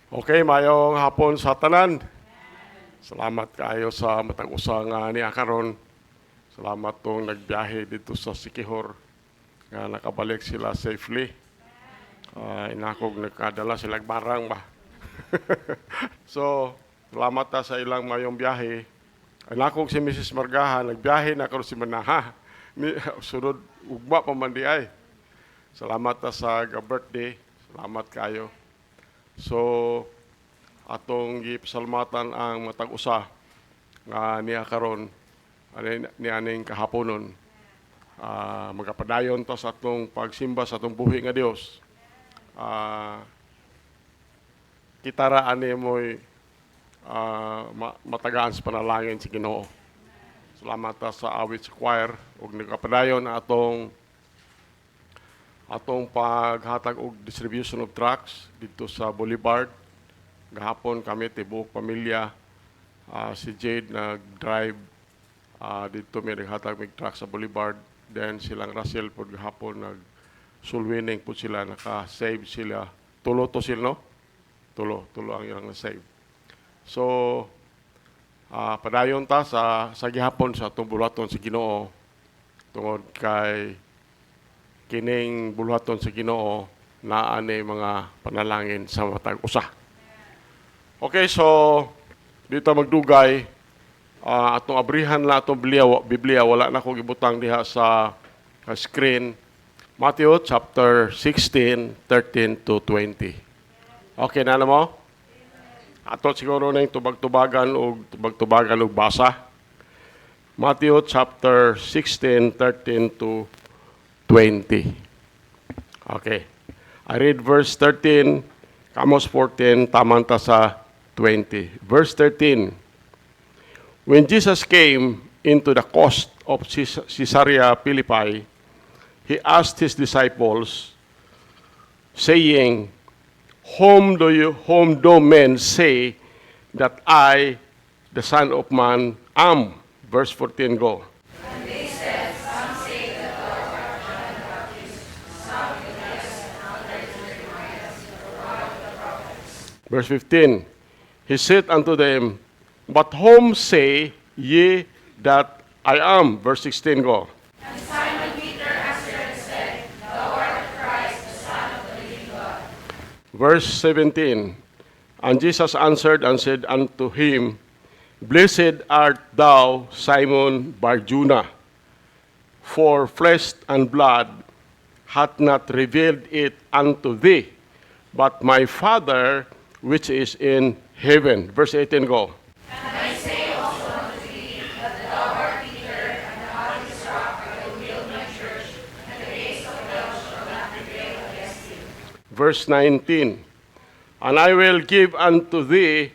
Okay, mayong hapon sa tanan. Salamat kayo sa matag usa nga niya karon. Salamat tong nagbiyahe dito sa Sikihor nga nakabalik sila safely. Inakog nagkadala sila barang ba. So, salamat ta sa ilang mayong biyahe. Inakog si Mrs. Margaha nagbiyahe na karon si Manaha. Sunod ugma pa man di ay. Salamat ta sa birthday. Salamat kayo. So, atong gipasalamatan ang matag usa nga niya karon nianing kahaponon. Magapadayon ta sa atong pagsimba sa atong buhi nga Dios. Kita ra ani mo'y matagaan sa panalangin si Ginoo. Salamat ta sa awit sa choir ug nagapadayon atong paghatag og distribution of tracts dito sa Boulevard. Gahapon kami tibuok pamilya, si Jade nag-drive dito may naghatag mig truck sa Boulevard. Then silang Russell po gahapon nag-sulwining po sila, naka-save sila. Tulo to sila, no? Tulo ang ilang na-save. So, padayon ta sa gihapon sa atong bulaton sa Ginoo tungod kay kining buluhaton sa Ginoo naa ni mga panalangin sa matag usa. Okay, so dito magdugay atong abrihan na atong Biblia wala na ko gibutang diha sa screen. Matthew chapter 16, 13 to 20. Okay na mo? Ato siguro na yung tubag-tubagan og basa. Matthew chapter 16, 13 to 20. Okay. I read verse 13, Amos 14, tamanta sa 20. Verse 13. When Jesus came into the coast of Caesarea Philippi, he asked his disciples, saying, Whom do men say that I, the Son of Man, am? Verse 14, go. Verse 15, he said unto them, But whom say ye that I am? Verse 16, go. And Simon Peter answered and said, Thou art the Christ, the Son of the living God. Verse 17, and Jesus answered and said unto him, Blessed art thou, Simon Bar-Jonah, for flesh and blood hath not revealed it unto thee, but my Father which is in heaven. Verse 18, go. And I say also unto thee, that thou art Peter, and upon this rock I will build my church, and the gates of hell shall not prevail against it. Verse 19, and I will give unto thee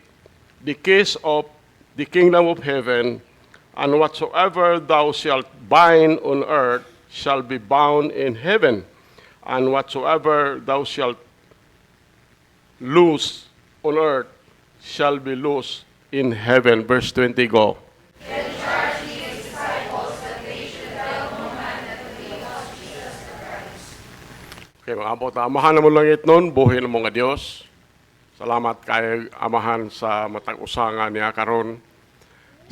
the keys of the kingdom of heaven, and whatsoever thou shalt bind on earth shall be bound in heaven, and whatsoever thou shalt loose on earth shall be loosed in heaven. Verse 20, go. Then charged he his disciples that they should tell no man that the name of Jesus the Christ. Okay, mga abot, amahan na mo langit nun, buhay na mga Diyos. Salamat kay amahan sa matag usanga niya karon.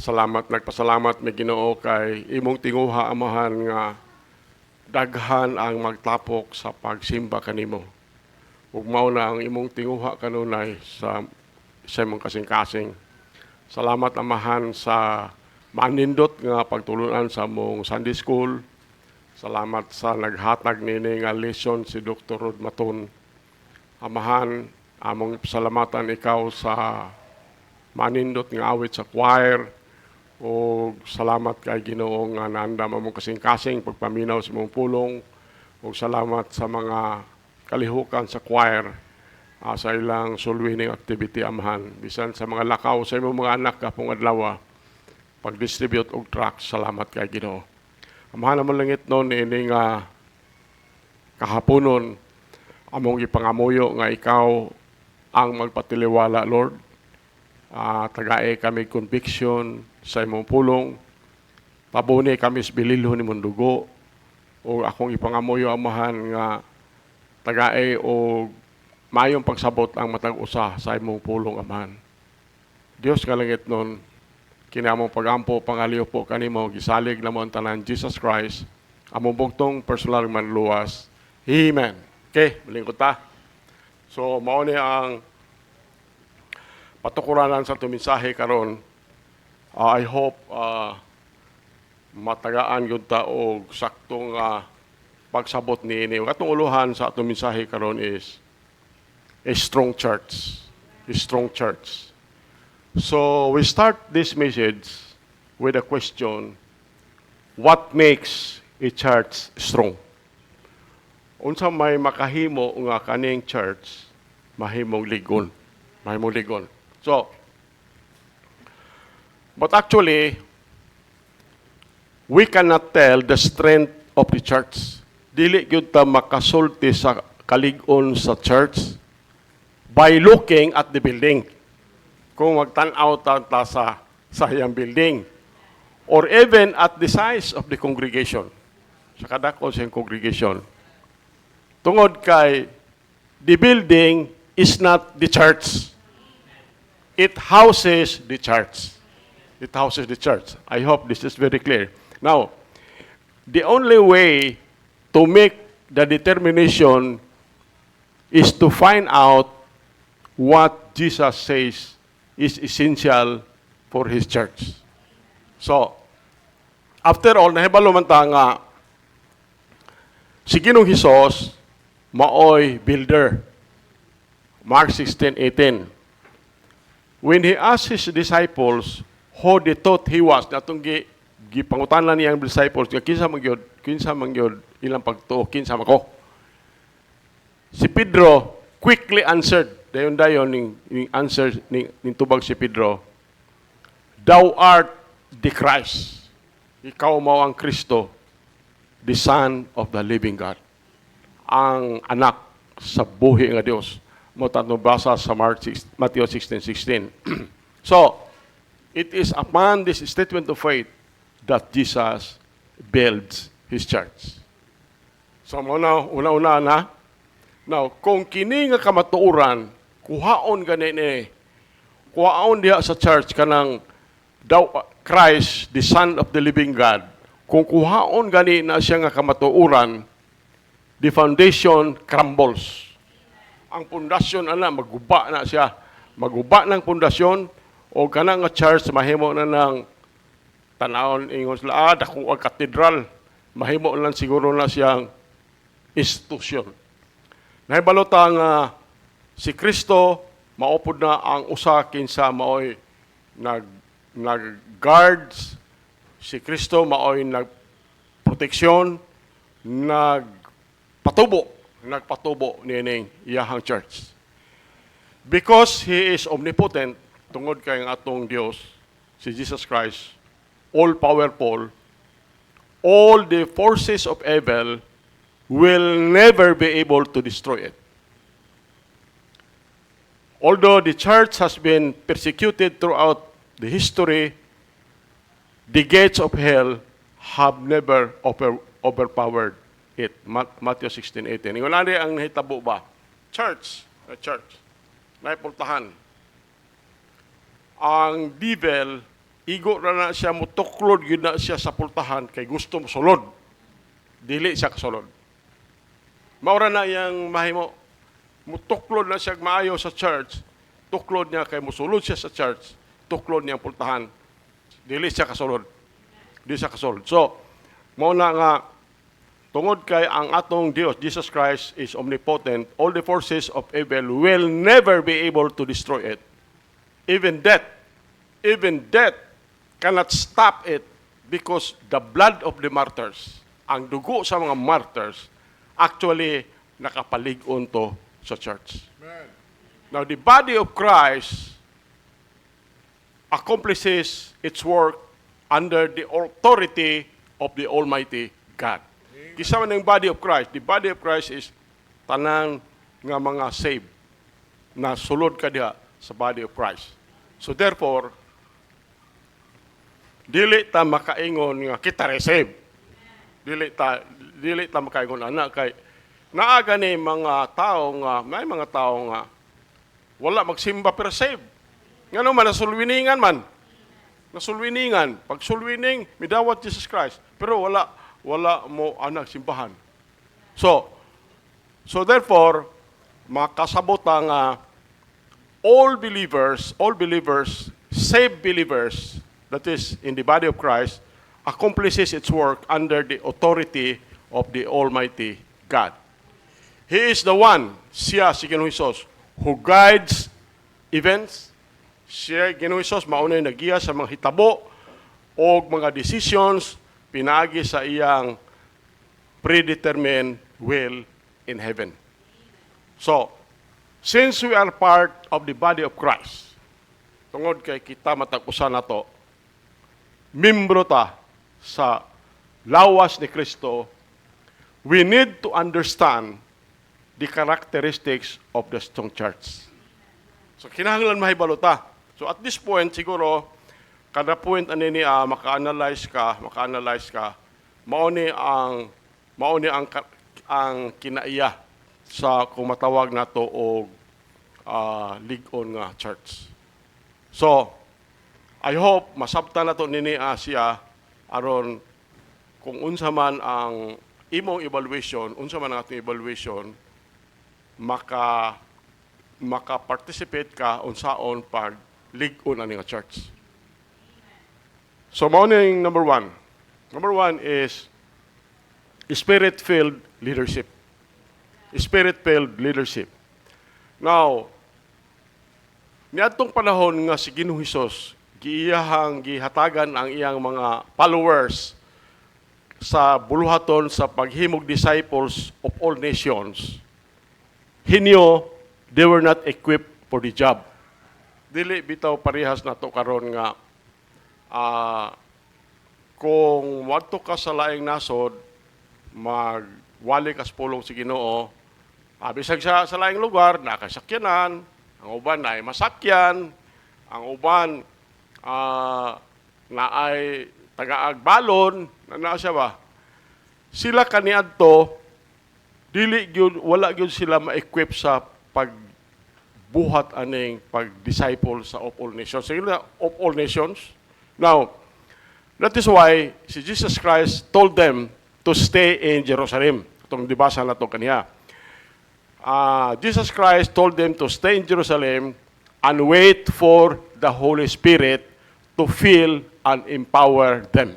Salamat, nagpasalamat may Ginoo kay imong tinguha amahan nga daghan ang magtapok sa pagsimba kanimo. Ug mao na ang imong tinguha kanunay sa imong kasing-kasing. Salamat amahan sa manindot nga pagtulunan sa mong Sunday School. Salamat sa naghatag nini nga lesson si Dr. Rod Maton. Amahan, among pasalamatan ikaw sa manindot nga awit sa choir. O salamat kay Ginoo nga naandam among kasing-kasing pagpaminaw sa imong pulong. O salamat sa mga kalihukan sa choir sa ilang sulwining activity amahan. Bisan sa mga lakaw sa imong mga anak kapong adlaw pag-distribute og tracts, salamat kay Ginoo. Amahan naman langit noon ini nga kahaponon among ipangamuyo nga ikaw ang magpatiliwala, Lord. Tagae kami conviction sa imong pulong. Pabuni kami sa bililhon nimong dugo. O akong ipangamuyo amahan nga tagae o mayong pagsabot ang matag usa sa imong pulong amahan. Dios nga langit nun, kinamong pagampo pangaliw po kanimo gisalig na mo ang tanan Jesus Christ, among bugtong personal manluwas. Amen. Okay, malingkod ta. So mao ni ang patukuranan sa itong mensahe karon. I hope matagaan yun ta og saktong pagsabot ni ini. Katong uluhan sa itong mensahe karon is a strong church. A strong church. So we start this message with a question: what makes a church strong? Unsa may makahimo nga kaning church mahimong ligon. Mahimong ligon. So, but actually, we cannot tell the strength of the church. Dili gyud ta makasulti sa kalig-on sa church by looking at the building. Kung magtan-aw ta sa iyang building, or even at the size of the congregation, sa kadako sa congregation. Tungod kay the building is not the church. It houses the church. It houses the church. I hope this is very clear. Now, the only way to make the determination is to find out what Jesus says is essential for His church. So, after all, nahibalo man ta nga si Ginoong Hesus maoy builder. Mark 16:18. When He asked His disciples who they thought He was, natong gipangutanan niya ang disciples, kinsa man gyud ilang pagtuo, kinsa man ko. Si Pedro quickly answered, dayon ning answer ning tubag si Pedro, "Thou art the Christ." Ikaw mao ang Kristo, the Son of the living God. Ang anak sa buhi nga Dios. Mo tanong basa sa Matthew 16:16. So, it is upon this statement of faith that Jesus builds His church. So, una na. Now, kung kini nga kamatuoran, kuhaon gani kuhaon diha sa church kanang Christ, the Son of the living God. Kung kuhaon gani na siya nga kamatuoran, the foundation crumbles. Ang pundasyon maguba na siya. Maguba ng pundasyon o kanang nga church mahimo na ng tanawon ingon sila dako ang katedral. Mahimo lang siguro na siyang institusyon. Nahibalo ta nga si Kristo maupod na ang usa kinsa maoy nag-guards. Si Kristo maoy nagproteksyon, nagpatubo nining iyahang church. Because He is omnipotent, tungod kay ang atong Dios, si Jesus Christ, all-powerful, all the forces of evil will never be able to destroy it. Although the church has been persecuted throughout the history, the gates of hell have never overpowered it. Matthew 16:18. Ingon ani ang nahitabo ba? Church, naipultahan. Ang devil, igo ra na siya, mutuklod yun na siya sa pultahan kay gusto mo sulod. Dili siya kasulod. Maura na iyang mahimo. Mutuklod na siya maayo sa church. Tuklod niya kay musulod siya sa church. Tuklod niya ang pultahan. Dili siya kasulod. Dili siya kasulod. So, mauna nga, tungod kay ang atong Dios, Jesus Christ, is omnipotent, all the forces of evil will never be able to destroy it. Even death cannot stop it because the blood of the martyrs, ang dugo sa mga martyrs, actually nakapalig-on to sa church. Amen. Now, the body of Christ accomplishes its work under the authority of the Almighty God. Kisa man ng body of Christ. The body of Christ is tanang nga mga saved na sulod ka diha sa body of Christ. So therefore, dili ta makaingon nga kita receive. Dili ta makaingon ana kay Naa gani mga tao nga, may mga tao nga, wala magsimba per save. Nga naman, nasulwiningan man. Nasulwiningan. Pag sulwining, midawat Jesus Christ. Pero wala mo anak simbahan. So therefore, makasabot ang all believers, saved believers, that is, in the body of Christ, accomplishes its work under the authority of the Almighty God. He is the one, siya, si Ginoong Hesus, who guides events. Siya, Ginoong Hesus, mauna yung nagiya sa mga hitabo o mga decisions pinagi sa iyang predetermined will in heaven. So, since we are part of the body of Christ, tungod kay kita matag-usa nato, membro ta sa lawas ni Kristo, we need to understand the characteristics of the strong church. So, kinahanglan mahibalo ta. So, at this point, siguro, kada point anini maka-analyze ka, mauni ang kinaiya sa kung matawag nato og lig-on nga church. So, I hope masabtan nato nini siya aron kung unsa man ang imong evaluation, unsa man ang atong evaluation, maka-participate ka unsaon pag lig-on ani nga church. So, mao ning number one. Number one is Spirit-filled leadership. Spirit-filled leadership. Now, niadtong panahon nga si Ginoong Hesus, gihatagan ang iyang mga followers sa buluhaton sa paghimog disciples of all nations. He knew they were not equipped for the job. Dili bitaw parehas nato karon nga kung wadto ka sa laing nasod, magwali ka sa pulong si Ginoo, bisag sa laing lugar, nakasakyanan, ang uban na ay masakyan, ang uban na ay taga-agbalon, na siya ba? Sila kaniadto, wala gyud sila ma-equip sa pagbuhat aning pag-disciple sa of all nations. Sila of all nations. Now, that is why si Jesus Christ told them to stay in Jerusalem. Itong dibasa na ito kaniya. Jesus Christ told them to stay in Jerusalem and wait for the Holy Spirit to fill and empower them.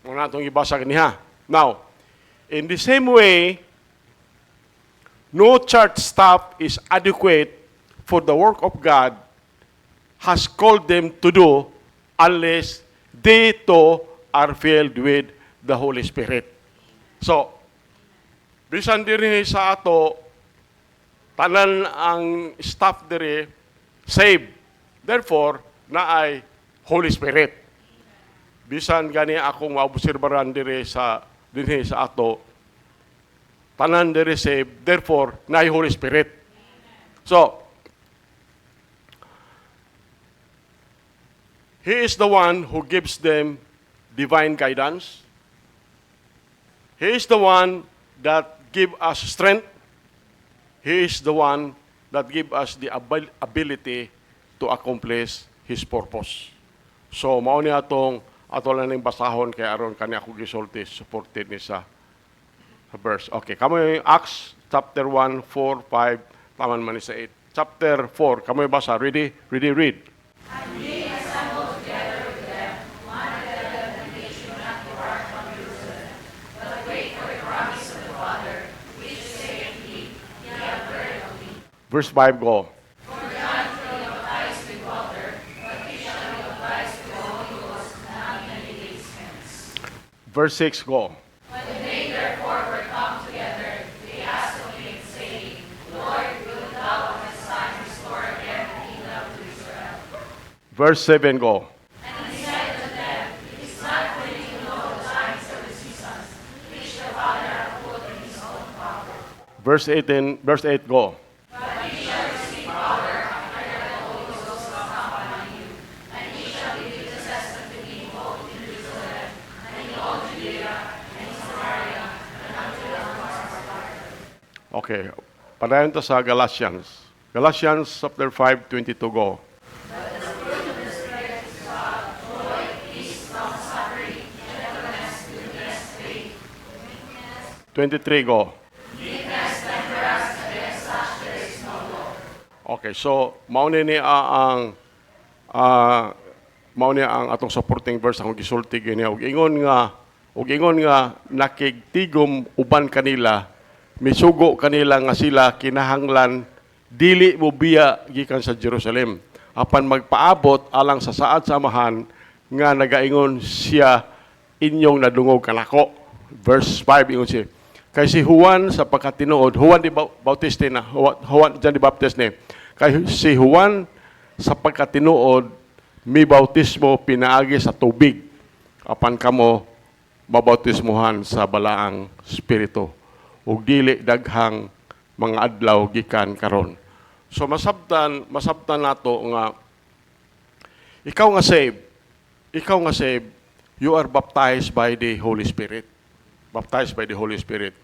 Muna itong ibasa kaniya. Now, in the same way, no church staff is adequate for the work of God has called them to do unless they too are filled with the Holy Spirit. So, bisan diri sa ato, tanan ang staff diri saved. Therefore, naay Holy Spirit. Bisan gani akong maobserbaran diri sa dinhi sa ato, tanan diri saved. Therefore, naay Holy Spirit. So, He is the one who gives them divine guidance. He is the one that gives us strength. He is the one that gives us the ability to accomplish His purpose. So, mao ni atong lang ning basahon kay aron kani ako gisulti supported ni sa verse. Okay, kamo Acts chapter 1, 4, 5, taman man ni sa 8. Chapter 4, kamo basa. Ready, read. Verse 5, go. Verse 6, go. When they therefore were come together, they asked of him, saying, Lord, wilt thou at this time restore again the kingdom to Israel? Verse 7, go. And he said to them, It is not for you to know the times or the seasons, which the Father hath put in his own power. Verse 8, go. Okay. Padayon to sa Galatians. Galatians chapter 5:22 go. 23 go. Okay, so mauni ni ang mauni ang atong supporting verse akong gisulti gini ug ingon nga nakigtigom uban kanila misugo kanila nga sila kinahanglan dili mo biya gikan sa Jerusalem apan magpaabot alang sa saad sa amahan nga nagaingon siya inyong nadungog kanako. Verse 5 ingon siya kay si Juan sa pagkatinuod, Juan di Bautista na, Juan John the Baptist ni. Kay si Juan sa pagkatinuod, may bautismo pinaagi sa tubig. Apan kamo mabautismohan sa balaang spirito. Ug dili daghang mga adlaw gikan karon. So masabtan nato nga ikaw nga saved, you are baptized by the Holy Spirit. Baptized by the Holy Spirit.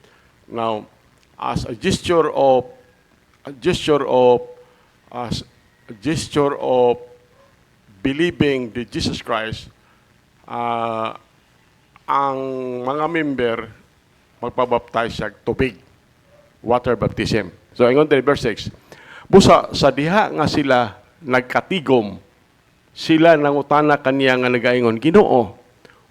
Now, as a gesture of believing the Jesus Christ, ang mga member magpabaptize sa tubig, water baptism. So, ingon din verse 6. Busa sa diha nga sila nagkatigom, sila nangutana kaniya nga nagaingon, Ginoo,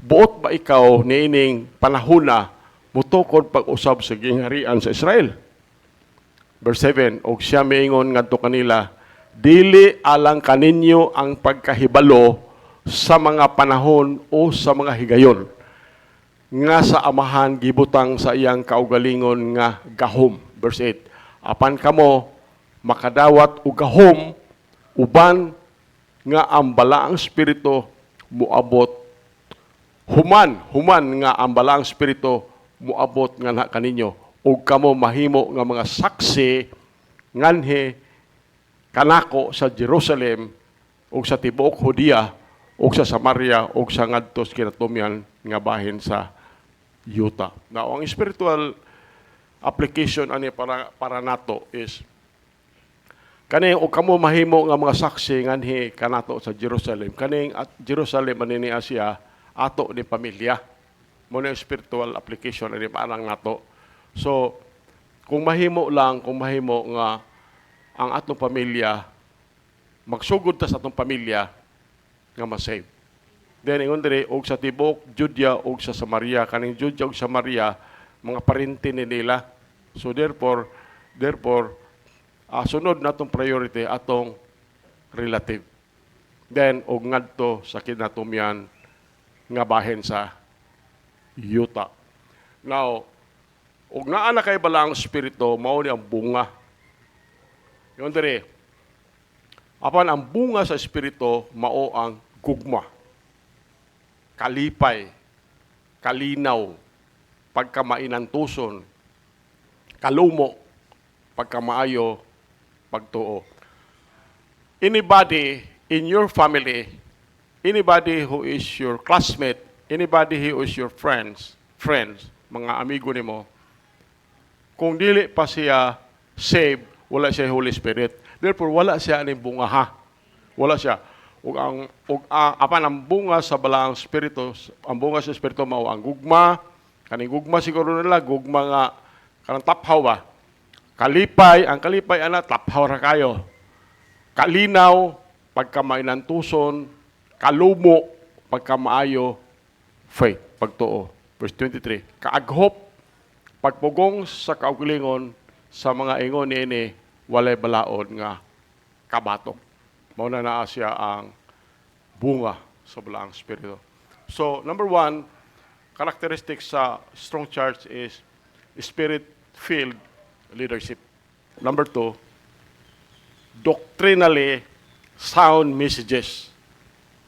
buot ba ikaw niining panahona mutukod pag-usab sa gingharian sa Israel? Verse 7, og siya miingon ngadto kanila, dili alang kaninyo ang pagkahibalo sa mga panahon o sa mga higayon nga sa amahan gibutang sa iyang kaugalingon nga gahom. Verse 8, apan kamo makadawat og gahom uban nga ang balaang espiritu muabot human nga ang balaang espiritu muabot nga na kaninyo ug kamo mahimo nga mga saksi nganhi kanako sa Jerusalem ug sa tibuok Judea ug sa Samaria ug sa ngadto sa kinatumyan nga bahin sa Yuta. Now, ang spiritual application ani para nato is kani ug kamo mahimo nga mga saksi nganhi kanato sa Jerusalem. Kaning at Jerusalem ani ni Asia ato ni pamilya. Mo na spiritual application ani parang nato. So, kung mahimo nga ang atong pamilya magsugod ta sa atong pamilya nga ma-save. Then ingon diri og sa tibok Judea og sa Samaria, kaning Judea og Samaria mga parente ni nila. So therefore sunod natong priority atong relative. Then og ngadto sa kinatumyan nga bahin sa Yuta. Now, og naa na kay balaang espiritu mao ni ang bunga. Yon diri. Apan ang bunga sa espiritu mao ang gugma. Kalipay, kalinaw, pagkamainantuson, kalumo, pagkamaayo, pagtuo. Anybody in your family, anybody who is your classmate, anybody who is your friends, mga amigo nimo, kung dili pa siya saved, wala siya Holy Spirit. Therefore, wala siya aning bunga ha. Wala siya. Apan ang bunga sa balaang espiritu, ang bunga sa espiritu mao ang gugma, kaning gugma siguro nila, gugma nga kanang taphaw ba? Kalipay, ang kalipay ana taphaw ra kayo. Kalinaw, pagkamainantuson, kalumo, pagkamaayo, faith, pagtuo. Verse 23, kaaghop, pagpugong sa kaugalingon sa mga ingon niini, walay balaod nga kabatok. Mao na naa siya ang bunga sa balaang espiritu. So, number 1, characteristics sa strong church is spirit-filled leadership. Number 2, doctrinally sound messages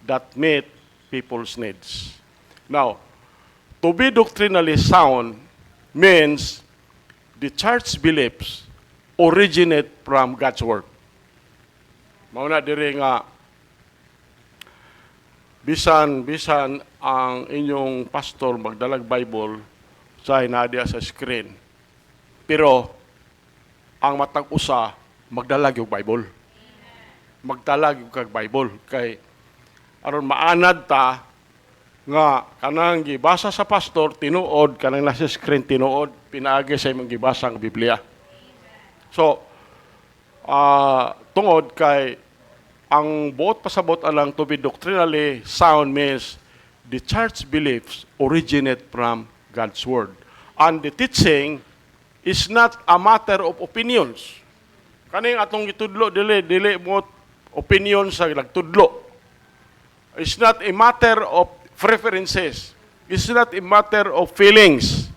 that meet people's needs. Now, to be doctrinally sound means the church beliefs originate from God's Word. Mauna diri nga bisan ang inyong pastor magdalag Bible sa hinadya sa screen. Pero ang matag usa magdala gyud Bible. Magdala gyud kag Bible kay aron maanad ta nga kanang gibasa sa pastor tinuod, kanang nasa screen tinuod, pinaagi sa imong gibasa ang Biblia. So tungod kay ang buot pasabot alang to be doctrinally sound means the church beliefs originate from God's Word. And the teaching is not a matter of opinions. Kaning atong gitudlo, dili mo opinion sa nagtudlo. It's not a matter of preferences. It's not a matter of feelings.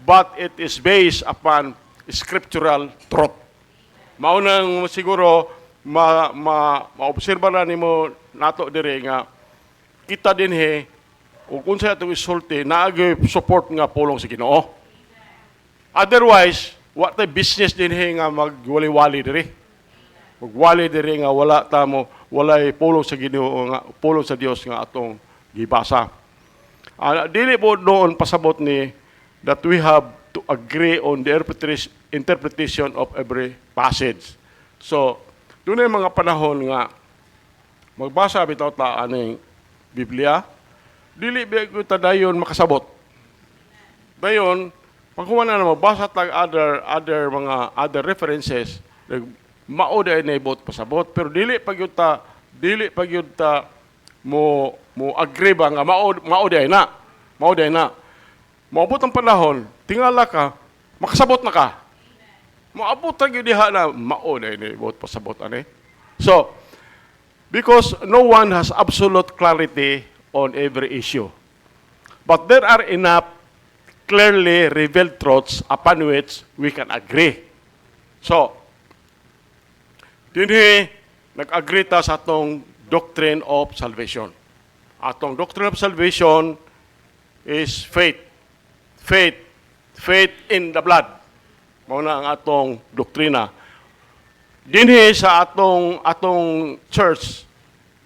But it is based upon scriptural truth. Maunang siguro maobserba na nimo nato dire nga kita dinhi o kung sa atong isulti naagi support nga pulong sa Ginoo. Otherwise, what the business dinhi nga magwali-wali dire. Magwali dire nga walay pulong sa Ginoo nga pulong sa Dios nga atong gibasa. Dili po doon pasabot ni that we have to agree on the interpretation of every passage. So, doon ay mga panahon nga magbasa bitaw ta aning Biblia, dili ba ko ta dayon makasabot. Dayon, pag na magbasa tag other references, mao day na ibot pasabot, pero dili pag yun ta mo agree ba nga mao day na. Maabot ang panahon, tingala ka, makasabot na ka. Maabot ang yun diha na maunay ni ibot pasabot ani. So, because no one has absolute clarity on every issue. But there are enough clearly revealed truths upon which we can agree. So, dinhi nag-agree ta sa atong doctrine of salvation. Atong doctrine of salvation is faith. Faith in the blood. Mao na ang atong doktrina. Dinhi sa atong church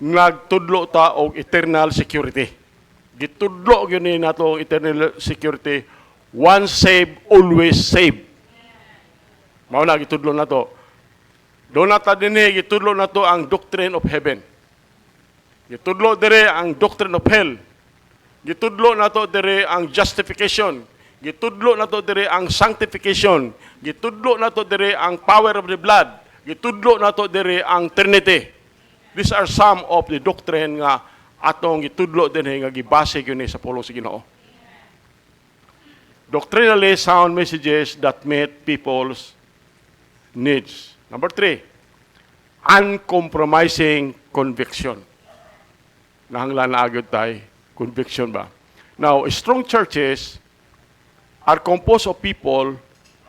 nagtudlo ta og eternal security. Gitudlo gyud ni nato eternal security, once saved always saved. Mao na gitudlo nato. Do na ta dinhi gitudlo nato ang doctrine of heaven. Gitudlo dire ang doctrine of hell. Gitudlo nato dire ang justification. Gitudlo nato dire ang sanctification. Gitudlo nato dire ang power of the blood. Gitudlo nato dire ang Trinity. These are some of the doctrine nga atong gitudlo dinhi nga gibase gyud sa pulong sa Ginoo. Doctrinally sound messages that meet people's needs. Number 3, uncompromising conviction. Nahanglan na agad tayo, conviction ba? Now, strong churches are composed of people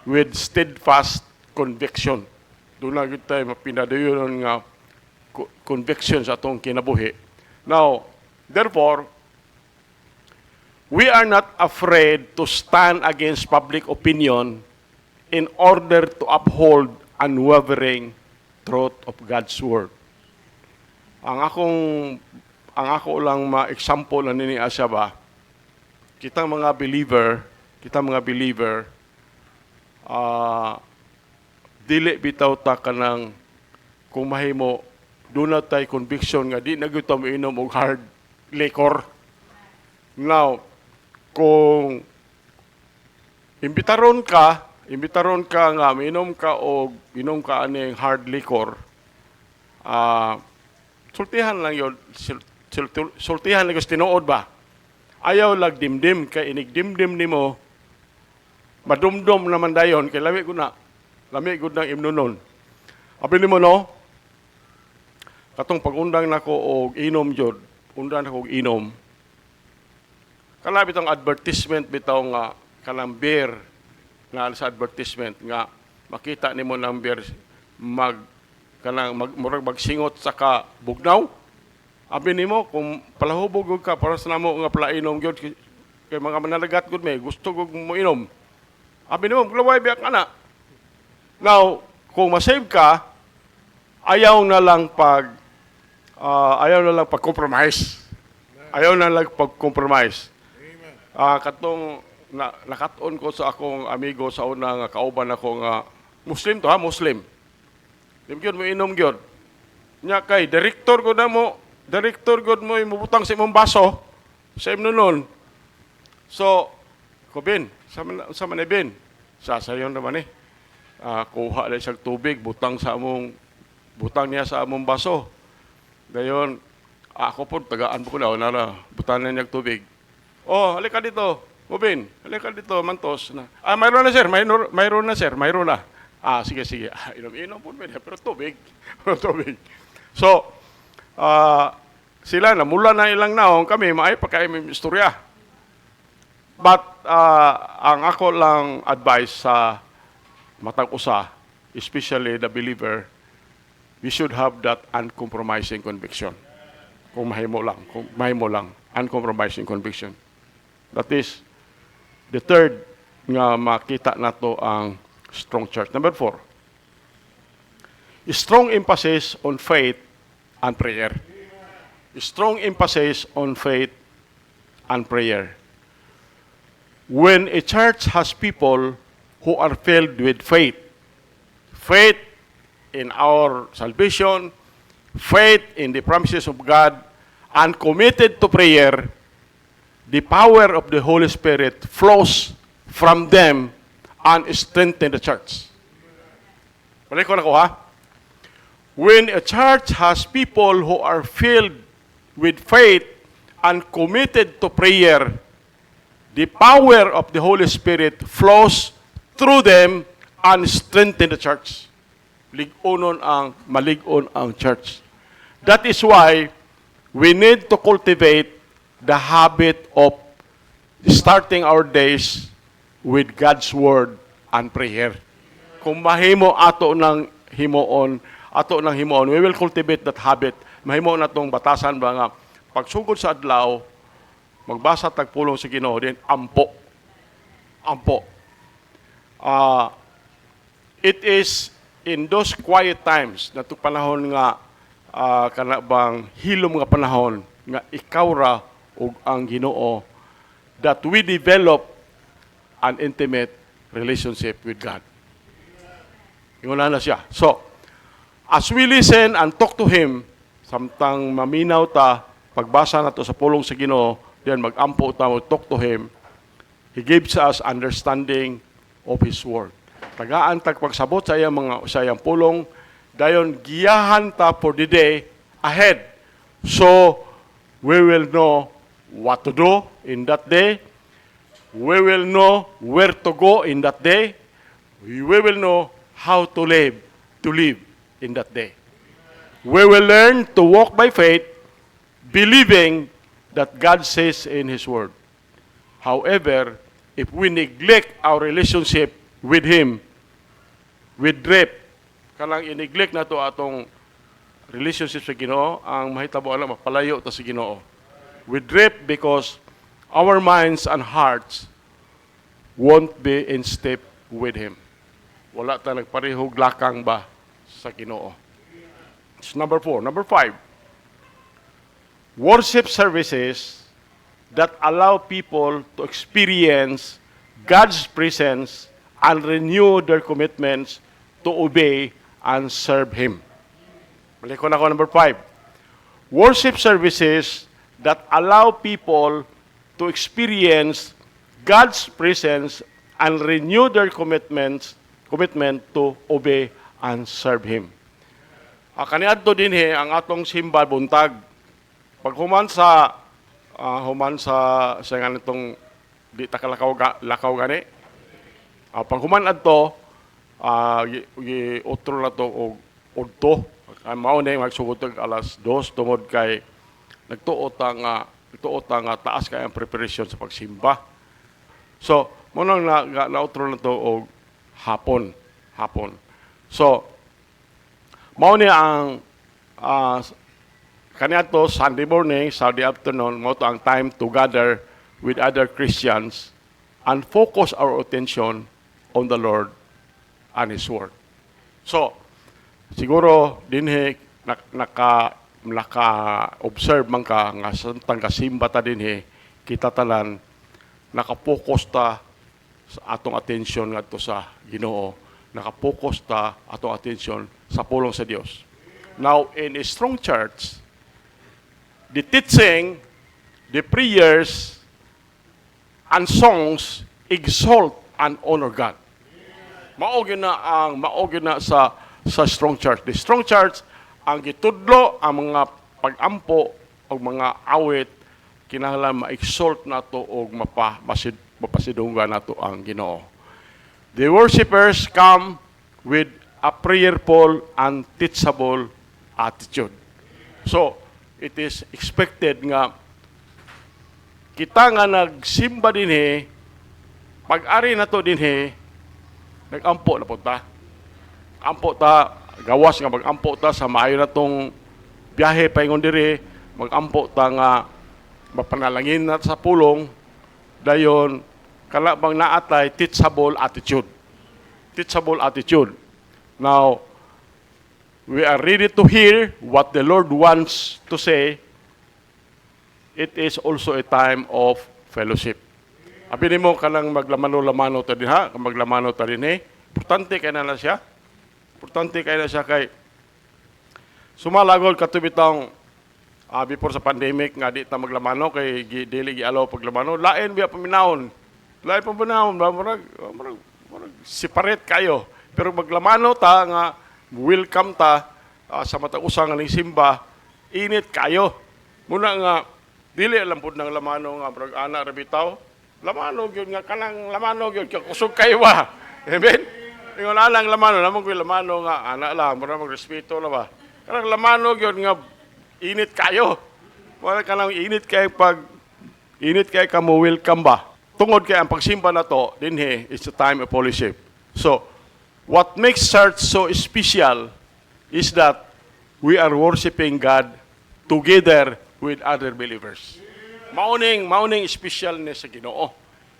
with steadfast conviction. Doon na agad tayo mapinadayon nga conviction sa atong kinabuhi. Now, therefore, we are not afraid to stand against public opinion in order to uphold unwavering truth of God's Word. Ang ako lang ma-example na nini asya ba, kita mga believer, dili bitaw ta kanang kung mahimo doon na tayo conviction nga di na gyud ta moinom og hard liquor. Now, kung imbitaron ka nga minom ka aning hard liquor, sultihan lang yun, sultihan lang yung tinuod ba? Ayaw lag dimdim, kay inigdimdim nimo, madumdum naman dayon, kay lami ko na ng imnunon. Abi nimo no, katong pag-undang nako og inom jud, undang nako og inom, kalabi tong advertisement bitaw nga kanang beer nga sa advertisement nga makita nimo ng beer murag magsingot sa ka bugnaw. Abi nimo kung palahubog ka para sa namo nga palainom gyud kay mga manalagat gud may gusto gud mo inom. Abi nimo glaway biak ana. Now, kung masave ka, ayaw na lang pag-compromise. Ayaw na lang pag-compromise. Katong nakaton ko sa akong amigo sa una nga kauban ako nga Muslim to ha, Muslim. Di gyud mo inom gyud. Nya kay direktor ko mo imubutang sa imong baso sa imnon nun. So, ko Ben, sa man Ben, sasayon naman kuha na siyang tubig, butang niya sa among baso. Dayon, ako po, tagaan po ko na, butang na niya tubig. Oh, halika dito, Ubin, halika dito, Mantos. Mayroon na sir, mayroon na. Sige. Inom po, pero tubig. Tubig. So, sila na, mula na ilang naong kami, maay pa kayo may istorya. But, ang ako lang advice sa matag usa, especially the believer, we should have that uncompromising conviction. Kung mahimo lang, uncompromising conviction. That is, the third nga makita nato ang strong church. Number 4, strong emphasis on faith and prayer. Strong emphasis on faith and prayer. When a church has people who are filled with faith in our salvation, faith in the promises of God, and committed to prayer, the power of the Holy Spirit flows from them and strengthens the church. Balik ko na ko ha. When a church has people who are filled with faith and committed to prayer, the power of the Holy Spirit flows through them and strengthen the church. Malig-on ang church. That is why we need to cultivate the habit of starting our days with God's Word and prayer. Kung mahimo ato ng himoon, we will cultivate that habit. Mahimo na itong batasan ba nga, pagsugod sa adlaw, magbasa tagpulong sa Ginoo din, ampo. It is in those quiet times, na itong panahon nga, kanabang hilom nga panahon, nga ikaw ra o ang Ginoo, that we develop an intimate relationship with God. Inguna na siya. So, as we listen and talk to Him, samtang maminaw ta, pagbasa na to sa pulong sa Ginoo, then mag-ampo ta, talk to Him, He gives us understanding of His Word. Tagaan tagpagsabot sa iyang pulong, dayon giyahan ta for the day ahead. So, we will know what to do in that day. We will know where to go in that day. We will know how to live in that day. We will learn to walk by faith, believing that God says in His Word. However, if we neglect our relationship with Him, with drift, kalang i-neglect na to atong relationship sa Ginoo, ang mahitabo alam, mapalayo ta sa Ginoo. We drift because our minds and hearts won't be in step with Him. Wala ta nagparehog lakang ba sa Ginoo. It's number 4. Number 5, worship services that allow people to experience God's presence and renew their commitments to obey and serve Him. Balik ko na ko, number 5. Worship services that allow people to experience God's presence and renew their commitment to obey and serve Him. Kaniadto din ang atong simba buntag. Pag human sa ganitong di ta lakaw gani. Pag human adto utro na to og udto. Mao na magsugod alas 2 tungod kay nagtuo ta nga taas kay ang preparation sa pagsimba. So, mo nang na-outro na to og hapon. So, mao ni ang kaniadto Sunday morning, Sunday afternoon, mao to ang time to gather with other Christians and focus our attention on the Lord and His Word. So, siguro dinhi naka-observe man ka nga samtang kasimba ta dinhi, kita tanan naka-focus ta sa atong attention ngadto sa Ginoo nakapokus ta atong atensyon sa pulong sa Dios. Now, in a strong church, the teaching, the prayers, and songs exalt and honor God. Maogin na sa strong church. The strong church, ang gitudlo, ang mga pag-ampo o mga awit, kinahanglan ma-exalt nato o mapasidunggan nato ang Ginoo. The worshipers come with a prayerful and teachable attitude. So, it is expected nga kita nga nagsimba dinhi, pag-ari nato dinhi, nag-ampo na po ta. Ampo ta, gawas nga mag-ampo ta sa maayo na tong biyahe paingon diri, mag-ampo ta nga mapanalangin na sa pulong, dayon kala bang naatay teachable attitude. Teachable attitude. Now, we are ready to hear what the Lord wants to say. It is also a time of fellowship. Abi nimo kanang maglamano-lamano ta din ha, maglamano ta din importante kay na siya. Importante kay na siya kay sumalagol katubitang before sa pandemic nga di ta maglamano kay dili gialaw paglamano, lain biya paminahon. Lain paminahon, marag separate kayo. Pero maglamano ta nga welcome ta sa matag-usa nga ning simba, init kayo. Muna nga dili alam pud nang lamano nga marag ana ra bitaw. Lamano gyud nga kanang lamano gyud kusog kayo ba. Amen. Ingon alang lamano namon ko lamano nga ana lang mura magrespeto la ba. Kanang lamano gyud nga init kayo. Wala kanang init kay ka mo welcome ba. Tungod kay ang pagsimba na to dinhi it's a time of fellowship. So, what makes church so special is that we are worshiping God together with other believers. Mauning special ni sa Ginoo.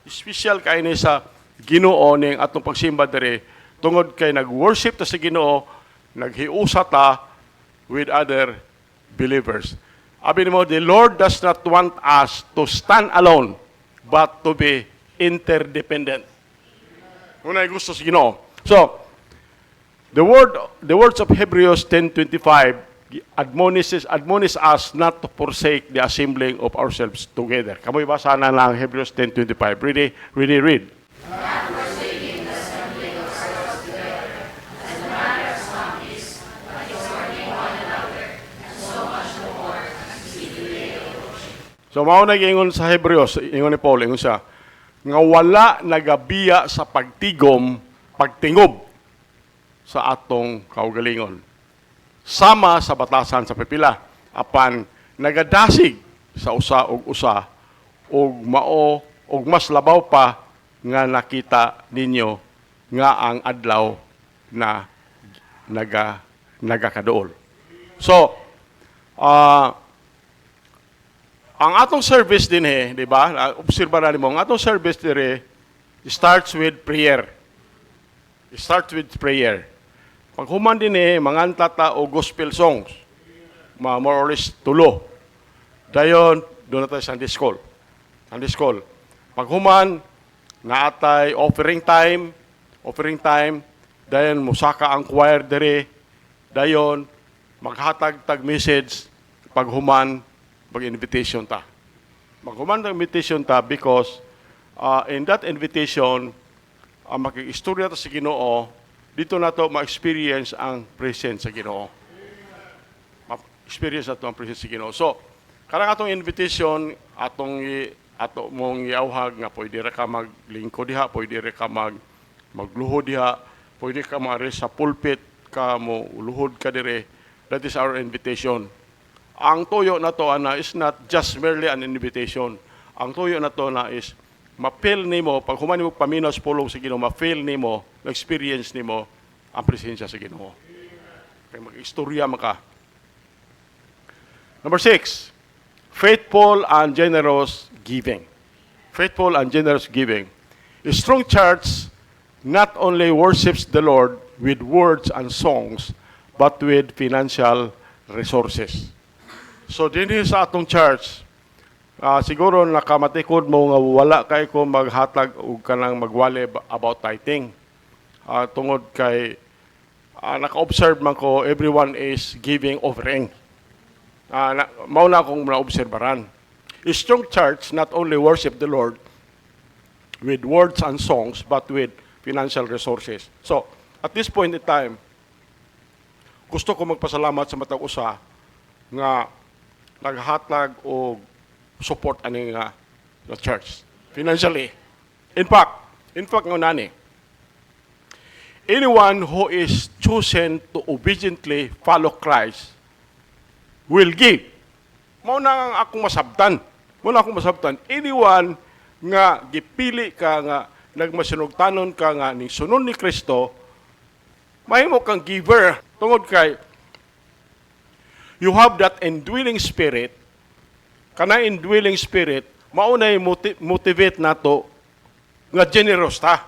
Special kay ni sa Ginoo ning atong pagsimba diri tungod kay nag-worship ta sa Ginoo, naghiusa ta with other believers. Abi mo, the Lord does not want us to stand alone, but to be interdependent. Unay gusto sa Ginoo. So, the words of Hebrews 10:25 admonish us not to forsake the assembling of ourselves together. Kamoy basa na lang Hebrews 10:25. Really read. Not forsaking the assembling of ourselves together, as the manner of some is, but exhorting one another, and so much the more as you see the day approaching. So mao nag-ingon sa Hebrews, ingon ni Paul, ingon siya, nga wala nagabiya sa pagtingob sa atong kaugalingon. Sama sa batasan sa pipila, apan nagadasig sa usa og usa, og mao og mas labaw pa nga nakita ninyo nga ang adlaw na nagakaduol. So, ang atong service din di ba? Obserba na nimo, ang atong service dire starts with prayer. It starts with prayer. Pag human din manganta ta o gospel songs, more or less tulo. Dayon, doon na tayo Sunday school. Sunday school. Pag human, naatay offering time, dayon musaka ang choir dire, dayon maghatag-tag message, pag human, mag-invitation ta. Mag-human ng invitation ta because in that invitation, makikistorya ta sa Ginoo, dito na to ma-experience ang presence sa Ginoo. Ma-experience na to ang presence sa Ginoo. So, karang atong invitation, ato mong iawhag nga pwede ra ka maglingkod diha, pwede ra ka magluhod diha, pwede ka maari sa pulpit ka mo uluhod ka dire. That is our invitation. Ang tuyo na to is not just merely an invitation. Ang tuyo na to is ma-feel nimo, pag human mo paminaw sa pulong sa Ginoo, ma-feel nimo, ma-experience nimo ang presensya sa Ginoo. Kaya mag-istorya maka. Number 6, faithful and generous giving. Faithful and generous giving. A strong church not only worships the Lord with words and songs, but with financial resources. So, din sa atong church, siguro nakamatikod mo nga wala kay ko maghatag o kanang magwali about tithing. tungod kay naka-observe man ko, everyone is giving offering. Mao na akong na-obserbaran. A strong church not only worship the Lord with words and songs, but with financial resources. So, at this point in time, gusto ko magpasalamat sa matag usa nga naghatag og support ani nga church financially. In fact nga nani, anyone who is chosen to obediently follow Christ will give. Mao na ang akong masabtan. Anyone nga gipili ka nga nagmasinugtanon ka nga ning sunod ni Kristo, mahimo kang giver. Tungod kay you have that indwelling spirit. Kana indwelling spirit mao nay motivate nato nga generous ta.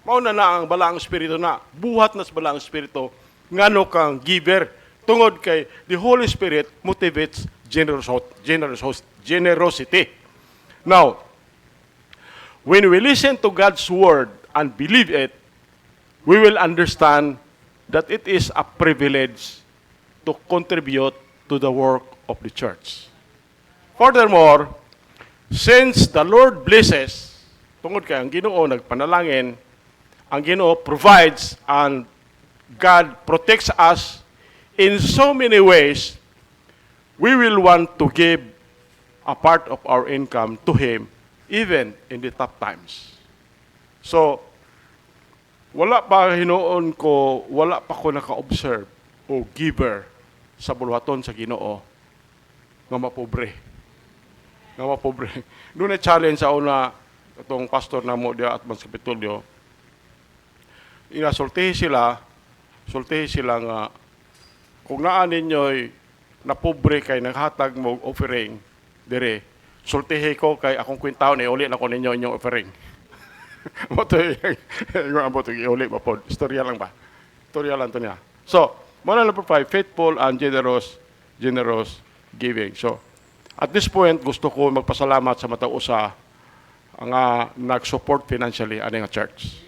Mao na ang balaang espiritu na buhat na sa balaang espiritu ngano kang giver. Tungod kay the Holy Spirit motivates generosity. Now, when we listen to God's word and believe it, we will understand that it is a privilege to contribute to the work of the church. Furthermore, since the Lord blesses, tungod kay ang Ginoo nagpanalangin, ang Ginoo provides and God protects us in so many ways, we will want to give a part of our income to Him even in the tough times. So, wala pa ko naka-observe o giver sa bulwaton sa Ginoo nga mapobre. Doon na challenge sa una itong pastor na mo diya at Mas Kapitolyo. Sultihi sila nga kung naan ninyo'y napobre kay naghatag mo offering dire, sultihi ko kay akong kwintaon uli na ko ninyo inyong offering. Moto yung abot iuli ba po? Istorya lang to niya. So, muna number 5, faithful and generous giving. So, at this point, gusto ko magpasalamat sa matag usa nga nag-support financially ani nga church.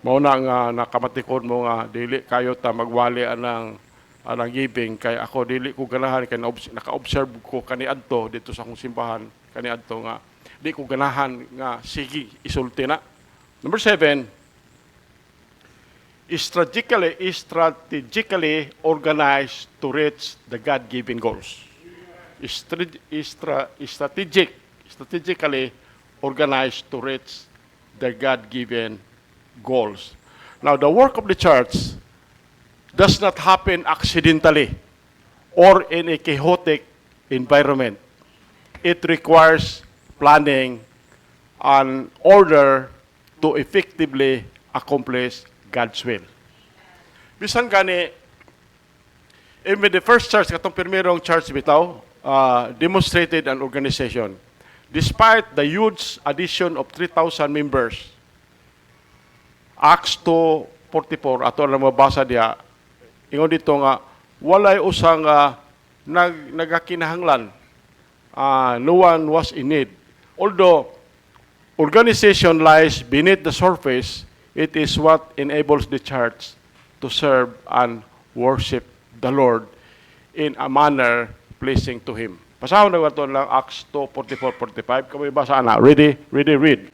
Mao na nga nakamatikod mo nga dili kayo ta magwali anang giving kay ako dili ko ganahan kay naka-observe ko kaniadto dito sa akong simbahan kaniadto nga di ko ganahan nga sige isulti na. Number 7, strategically organized to reach the God-given goals. Strategically organized to reach the God-given goals. Now, the work of the church does not happen accidentally or in a chaotic environment. It requires planning and order to effectively accomplish God's will. Bisan gani, even the first church, katong primerong church bitaw, demonstrated an organization. Despite the huge addition of 3,000 members, Acts 2:44, ato lang mabasa diya, ingon dito nga, walay usang nagakinahanglan. No one was in need. Although organization lies beneath the surface, it is what enables the church to serve and worship the Lord in a manner pleasing to Him. Pasahon na ito lang Acts 2:44-45. Kamay basa na. Ready, read.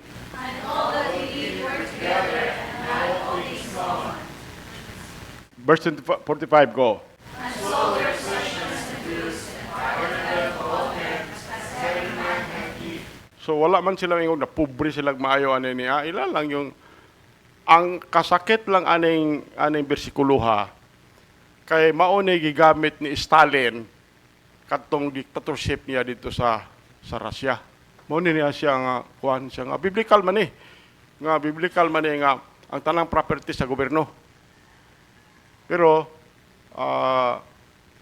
Verse 45, go. And sold their possessions and goods, and parted them to all men, as every man had need. So wala man silang yung napobre silang maayo ani niya. Ila lang yung ang kasakit lang aning bersikuluha kay mao ni gigamit ni Stalin kadtong dictatorship niya dito sa Russia. Mao ni niya siya nga kuan siya nga biblical man ni. Nga biblical man ni nga ang tanang property sa gobyerno. Pero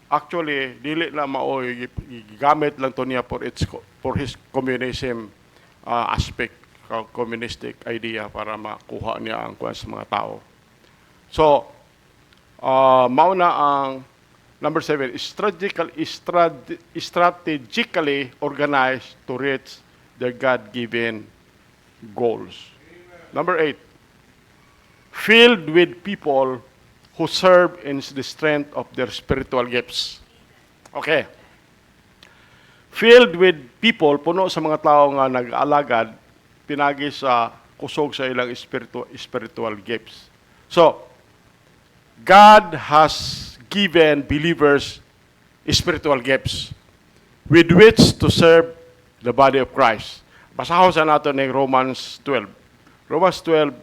actually dili na mao gigamit lang to niya for his communism aspect, communistic idea para makuha niya ang kuwan sa mga tao. So mao na ang number 7, strategically organized to reach their God-given goals. Number 8, filled with people who serve in the strength of their spiritual gifts. Okay. Filled with people, puno sa mga tao nga nag-alagad, pinagi sa kusog sa ilang spiritual gifts. So, God has given believers spiritual gifts with which to serve the body of Christ. Basahon sa nato ng Romans 12. Romans 12,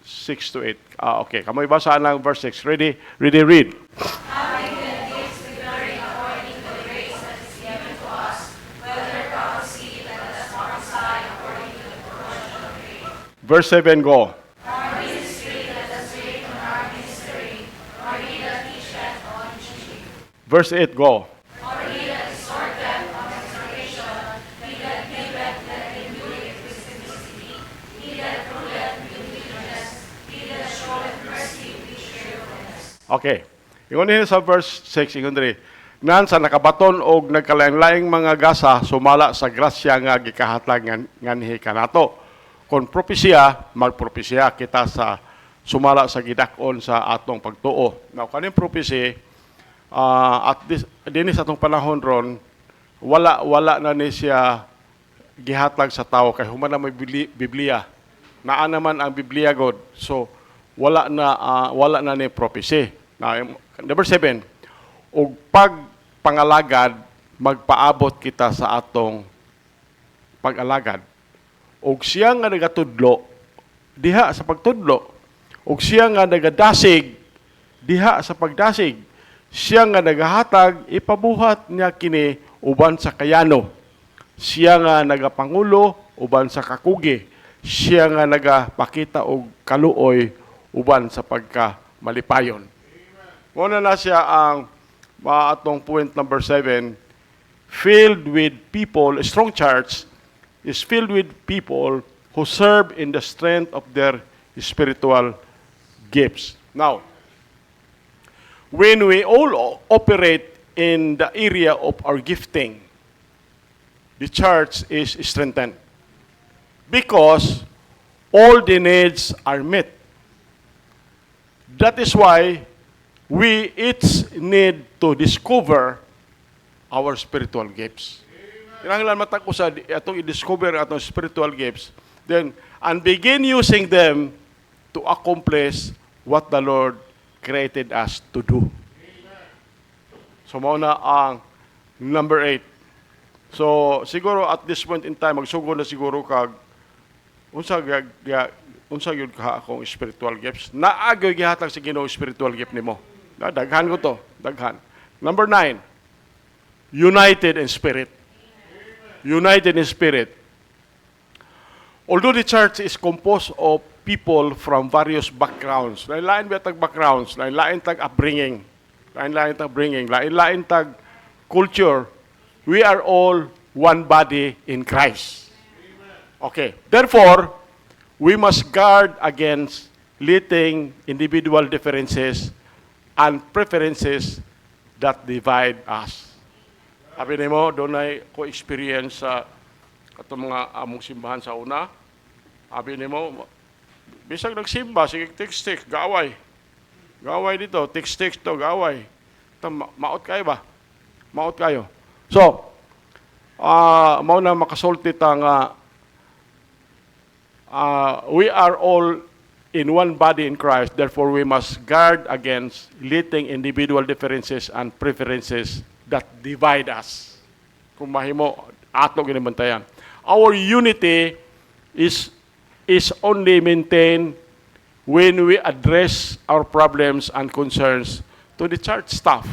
6 to 8. Okay, kamoy basa ng verse 6. Ready? Ready, read. Having been gifts differing according to the grace that is given to us, whether prophecy, let us prophesy according to the proportion of faith. Verse 7, go. Nor ministry, let us read on our ministering, nor he that teacheth on teaching. Verse 8, go. Or he that exhorteth on exhortation, he that giveth, let him do it with simplicity. He that ruleth with meekness, he that showeth mercy with cheerfulness. Okay. Ingon din sa verse 6, ingon diri. Nan sa nakabaton og nagkalaing-laing mga gasa sumala sa grasya nga gikahatag nganhi kanato. Kung propesya, magpropesya kita sa sumala sa gidakon sa atong pagtuo. Now, kaning prophecy, at dinis atong panahon ron, wala na ni siya gihatag sa tao kay human na may Biblia. Naa naman ang Biblia God. So wala na ni prophecy. Now, number 7, ug pag pangalagad magpaabot kita sa atong pag-alagad. Ug siya nga nagatudlo diha sa pagtudlo. Ug siya nga nagadasig diha sa pagdasig. Siya nga nagahatag, ipabuhat niya kini uban sa kayano. Siya nga nagapangulo uban sa kakugi. Siya nga nagapakita og kaluoy uban sa pagkamalipayon. Muna na siya ang atong point number 7. Filled with people, a strong church is filled with people who serve in the strength of their spiritual gifts. Now, when we all operate in the area of our gifting, the church is strengthened because all the needs are met. That is why we each need to discover our spiritual gifts. Kinahanglan matag ko sa atong i-discover atong spiritual gifts, then and begin using them to accomplish what the Lord created us to do. So mao na ang number 8. So siguro at this point in time magsugod na siguro kag unsa gyud ka akong spiritual gifts. Naagyo gihatag sa Ginoo spiritual gift nimo. Daghan ko to, daghan. Number 9. United in spirit. United in spirit. Although the church is composed of people from various backgrounds, lain-lain tag backgrounds, lain-lain tag upbringing, lain-lain tag culture, we are all one body in Christ. Okay. Therefore, we must guard against letting individual differences and preferences that divide us. Sabi nimo, doon ay ko experience sa katong mga among simbahan sa una. Sabi nimo, bisag nagsimba, sige tik-tik, gaway. Gaway dito, tik-tik to, gaway. Maot kayo ba? Maot kayo. So, mao na makasulti ta nga we are all in one body in Christ, therefore we must guard against letting individual differences and preferences that divide us. Kung mahimo, ato ginibantayan. Our unity is only maintained when we address our problems and concerns to the church staff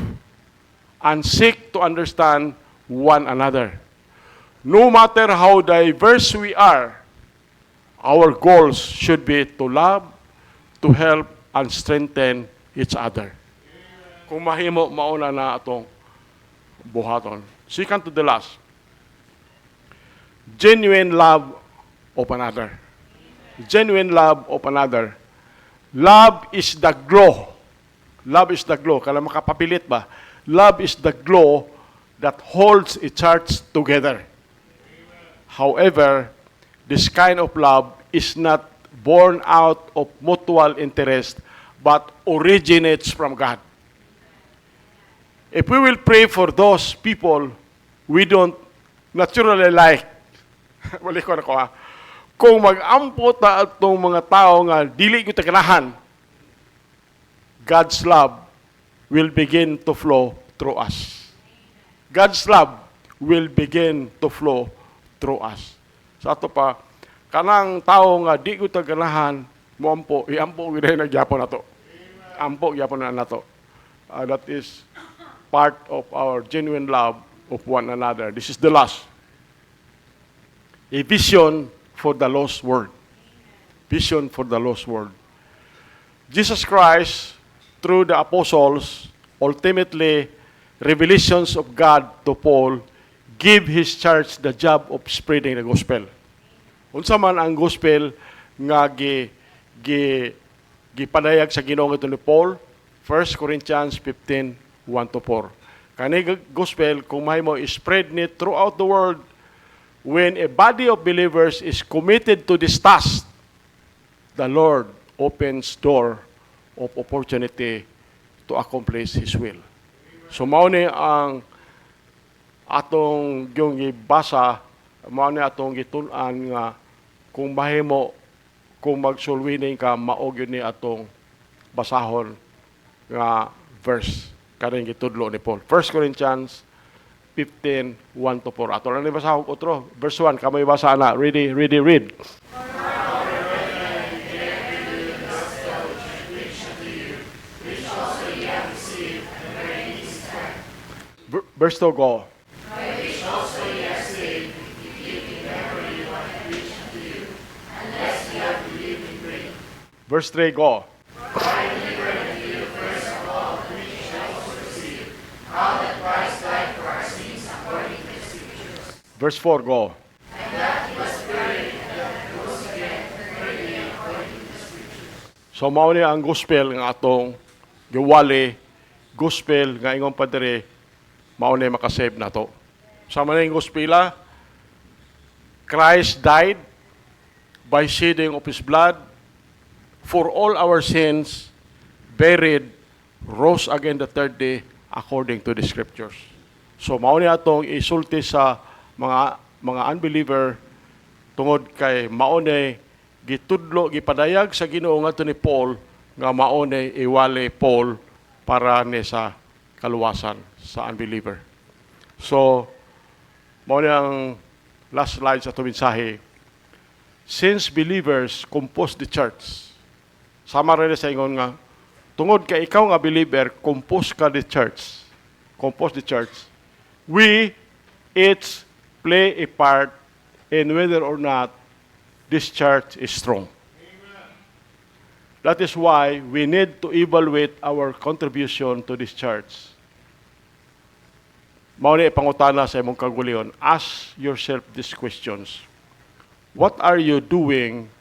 and seek to understand one another. No matter how diverse we are, our goals should be to love, to help, and strengthen each other. Kung mahimo, mauna na atong buhaton. Second to the last. Genuine love of another. Genuine love of another. Love is the glow. Love is the glow. Kala makapapilit ba? Love is the glow that holds a church together. However, this kind of love is not born out of mutual interest, but originates from God. If we will pray for those people we don't naturally like, wali ko na ko ha, kung mag-ampo ta itong mga tao nga dili ko taganahan, God's love will begin to flow through us. God's love will begin to flow through us. Sa ato pa, kanang tao nga di ko taganahan, moampo, iampo ko rin nagyapon na to. Ampo gyapon na nato. That is part of our genuine love of one another. This is the last. A vision for the lost world. Vision for the lost world. Jesus Christ, through the apostles, ultimately, revelations of God to Paul, give his church the job of spreading the gospel. Unsa man ang gospel nga gipadayag sa Ginoo ito ni Paul, 1 Corinthians 15, 1-4. Kani gospel, kung may mo spread it throughout the world, when a body of believers is committed to this task, the Lord opens door of opportunity to accomplish His will. So mao ni ang atong yung gibasa, mao ni atong gitun-an nga kung mahimo, kung magsulwining ka, maog yun ni atong basahon nga verse kaning gitudlo ni Paul. 1 Corinthians 15, 1-4. Ato lang ni basahon otro. Verse 1, kamay basa na. Ready, read. Verse 2, go. Verse 3, go. Verse 4, go. So mao ni ang gospel nga atong giwali, gospel nga ingon padre mao ni makasave nato. Sama na yung gospela, Christ died by shedding of His blood for all our sins, buried, rose again the third day according to the scriptures. So mao ni atong isulti sa mga unbeliever tungod kay mao ni gitudlo gipadayag sa Ginoo ngadto ni Paul nga mao ni iwali Paul para ni sa kaluwasan sa unbeliever. So mao ni ang last slide sa atong mensahe. Since believers compose the church, sama rin sa ingon nga, tungod kay ikaw nga believer, compose the church, we each play a part in whether or not this church is strong. Amen. That is why we need to evaluate our contribution to this church. Mao ni pangutana sa imong kagulyon, ask yourself these questions. What are you doing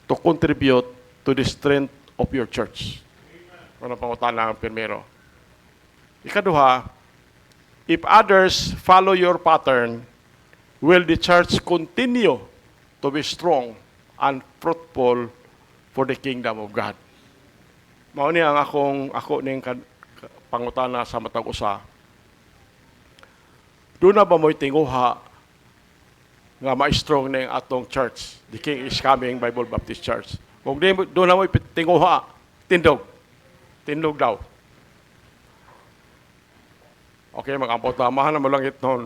to contribute to the strength of your church? Ano pangutana ang primero. Ikaduha, if others follow your pattern, will the church continue to be strong and fruitful for the kingdom of God? Mao ni ang ako ning pangutana sa matag usa. Doon na ba mo'y tinguha nga ma-strong na yung atong church, the King is Coming Bible Baptist Church? Kung doon na mo'y tinguha, tindog daw. Okay, mag-ampot na. Mahal na malangit noon.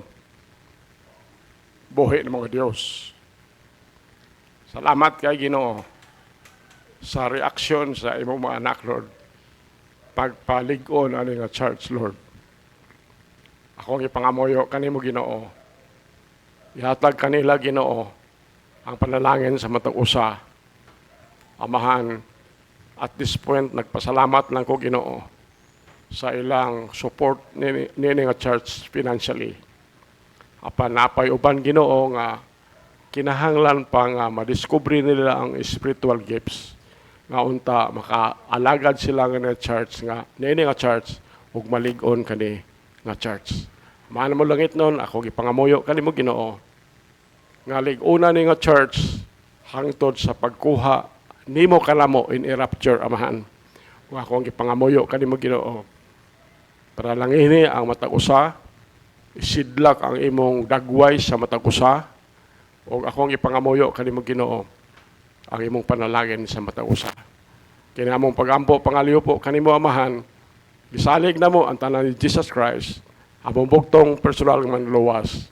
Buhi ng mga Diyos. Salamat kay Ginoo sa reaksyon sa imong mga anak, Lord. Pagpalig-on ani nga church, Lord. Akong ipangamoyo kanimo, Ginoo. Ihatag kanila, Ginoo, ang panalangin sa matag usa. Amahan, at this point, nagpasalamat lang ko, Ginoo, sa ilang support nini nga church financially. Apan napay uban, Ginoo, nga kinahanglan pa nga madiscover nila ang spiritual gifts nga unta makaalagad sila nga church nga nini nga church ug malig-on kani nga church. Maana mo langit noon ako gipangamuyo kanimo, Ginoo, nga lig-una ni nga church hangtod sa pagkuha nimo kanamo in a rapture, Amahan. Kung akong ipangamuyo kanimo Ginoo, para lang ini ang matag usa, isidlak ang imong dagway sa matag usa, o akong ipangamuyo kanimo Ginoo, ang imong panalangin sa matag usa. Kini among pagampo pangaliw po kanimo Amahan, gisalig namo ang tanan ni Jesus Christ, among bugtong personal nga manluwas.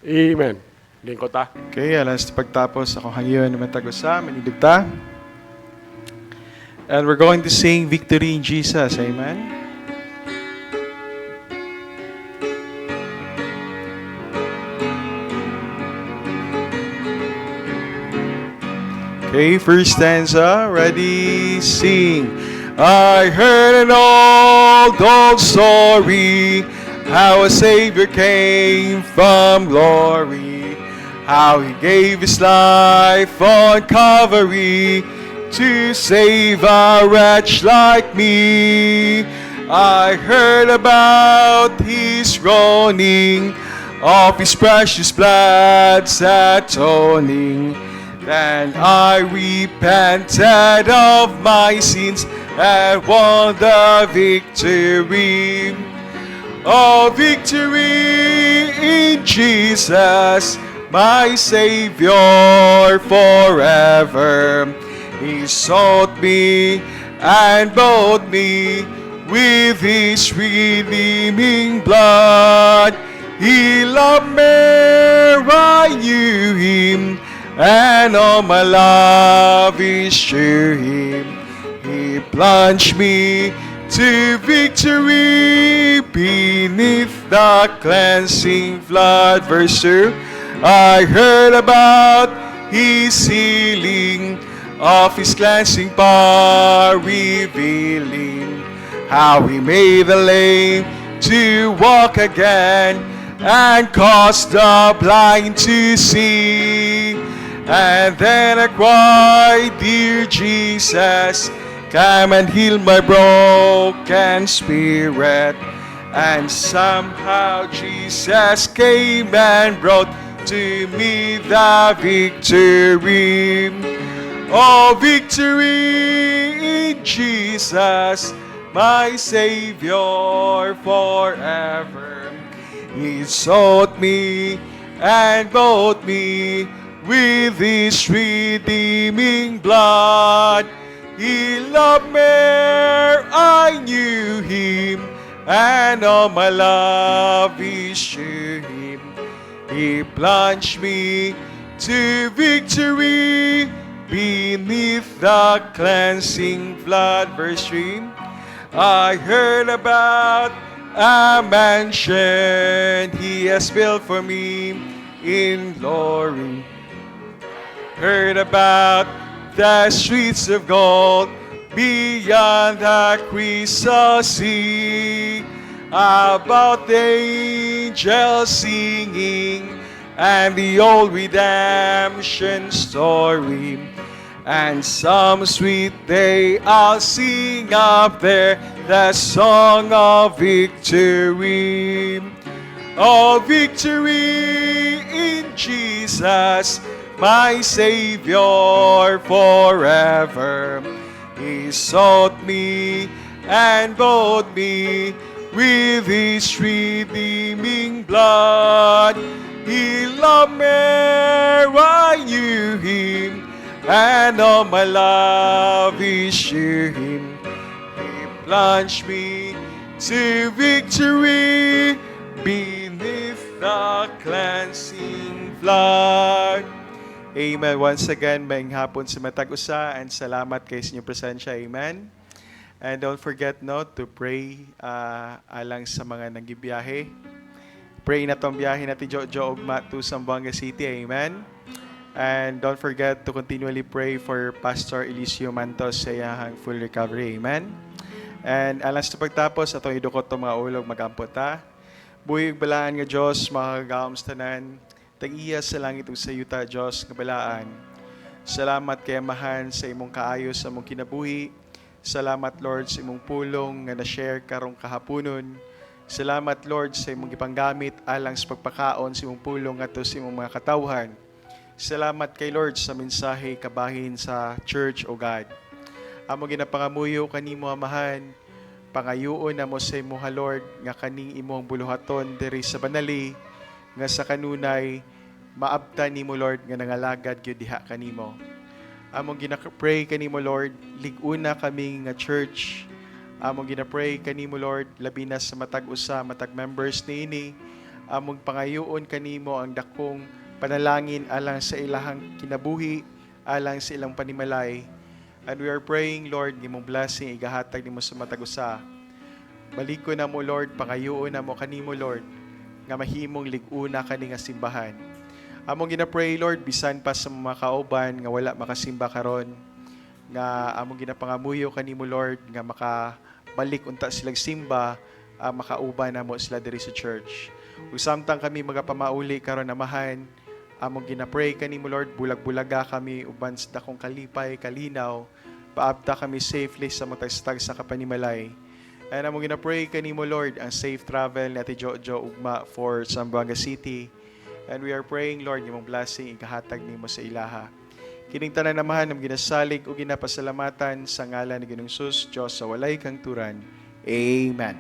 Amen. Lingkod ta. Okay, alas pagtapos akong hangyon naman tagusa, manidigta. And we're going to sing Victory in Jesus. Amen. Okay, first stanza. Ready, sing. I heard an old story, how a Savior came from glory, how He gave His life on Calvary to save a wretch like me. I heard about His groaning, of His precious blood's atoning. Then I repented of my sins and won the victory. Oh, victory in Jesus, my Savior forever. He sought me and bought me with His redeeming blood. He loved me, I knew Him, and all my love is to Him. He plunged me to victory beneath the cleansing flood. Verse 2, I heard about His healing, of His cleansing power revealing, how He made the lame to walk again, and caused the blind to see. And then I cried, dear Jesus, come and heal my broken spirit. And somehow Jesus came and brought to me the victory. Oh, victory in Jesus, my Savior forever. He sought me and bought me with His redeeming blood. He loved me, I knew Him, and all my love is to Him. He plunged me to victory beneath the cleansing flood. Verse 3, I heard about a mansion He has built for me in glory. Heard about the streets of gold beyond the crystal sea, about the angels singing and the old redemption story. And some sweet day I'll sing up there the song of victory. Oh, victory in Jesus, my Savior forever. He sought me and bought me with His redeeming blood. He loved me, I knew Him, and all my love is to Him. He plunged me to victory beneath the cleansing flood. Amen. Once again, maayong hapon sa matag-usa and salamat kay sa inyong presensya. Amen. And don't forget to pray alang sa mga nanggibiyahe. Pray na tong biyahe natin Jojo ugma to Zamboanga City. Amen. And don't forget to continually pray for Pastor Eliseo Mantos sa iyang full recovery. Amen. And alang sa pagtapos, atong idukot to mga ulog magampot ha. Buhig balaan nga Diyos, mga kagawam sa tanan, tag-iya sa langit ug sa yuta, Diyos, nga balaan. Salamat kay Amahan sa imong kaayos sa imong kinabuhi. Salamat, Lord, sa imong pulong nga na-share karong kahaponon. Salamat, Lord, sa imong gipanggamit alang sa pagpakaon sa imong pulong ngadto sa imong mga katawhan. Salamat kay Lord sa mensahe kabahin sa church, O God. Amo ginapangamuyo kanimo amahan, pangayuon na mo sa imuha Lord, nga kaning imong buluhaton diri sa banali, nga sa kanunay, maabtan nimo Lord, nga nangalagad gyud diha kanimo. Among gina-pray kanimo Lord, liguna kami nga church. Among gina-pray kanimo Lord, labi na sa matag usa, matag members niini. Among pangayuon kanimo ang dakong panalangin alang sa ilahang kinabuhi, alang sa ilang panimalay. And we are praying, Lord, imong blessing igahatag nimo sa matag usa. Baliko na mo Lord, pangayuon na mo kanimo Lord, nga mahimong liguna kani nga simbahan. Among gina-pray Lord, bisan pa sa mga kauban nga wala makasimba karon, nga among ginapangamuyo kanimo Lord, nga makabalik unta silang simba, makauban na mo sila diri sa church. Ug samtang kami magapamauli karon amahan, among gina-pray kanimo Lord, bulag-bulaga kami uban sa dakong kalipay, kalinaw, paabta kami safely sa matagstag sa kapanimalay. And among gina-pray kanimo Lord, ang safe travel ni Ate Jojo ugma for Zamboanga City. And we are praying Lord, imong blessing ikahatag nimo sa ilaha. Kining tanan namahan ang ginasalig o ginapasalamatan sa ngalan ni Ginoong Sus, Dios sa walay kang turan. Amen.